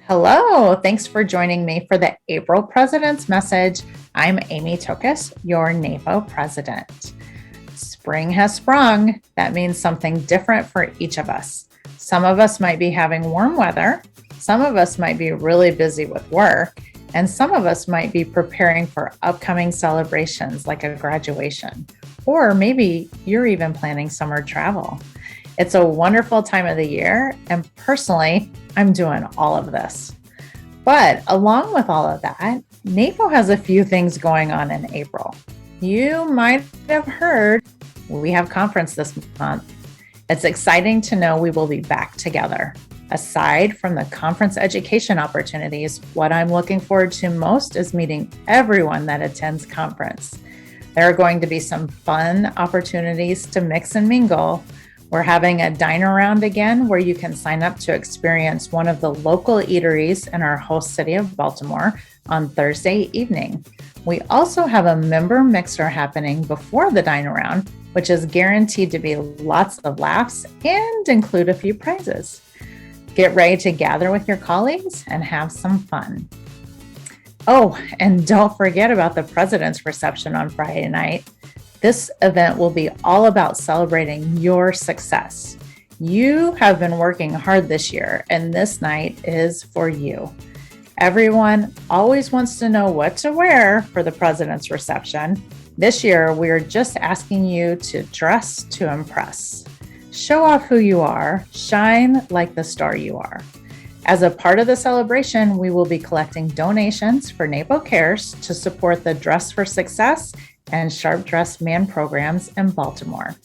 Hello, thanks for joining me for the April President's Message. I'm Amy Tokos, your NAPO president. Spring has sprung. That means something different for each of us. Some of us might be having warm weather, some of us might be really busy with work, and some of us might be preparing for upcoming celebrations like a graduation, or maybe you're even planning summer travel. It's a wonderful time of the year, and personally, I'm doing all of this. But along with all of that, NAPO has a few things going on in April. You might have heard we have conference this month. It's exciting to know we will be back together. Aside from the conference education opportunities, what I'm looking forward to most is meeting everyone that attends conference. There are going to be some fun opportunities to mix and mingle. We're having a dine around again where you can sign up to experience one of the local eateries in our host city of Baltimore on Thursday evening. We also have a member mixer happening before the dine around, which is guaranteed to be lots of laughs and include a few prizes. Get ready to gather with your colleagues and have some fun. Oh, and don't forget about the President's Reception on Friday night. This event will be all about celebrating your success. You have been working hard this year, and this night is for you. Everyone always wants to know what to wear for the President's Reception. This year, we're just asking you to dress to impress. Show off who you are, shine like the star you are. As a part of the celebration, we will be collecting donations for NAPO Cares to support the Dress for Success and Sharp Dressed Man programs in Baltimore.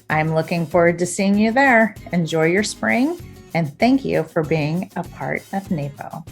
I'm looking forward to seeing you there. Enjoy your spring, and thank you for being a part of NAPO.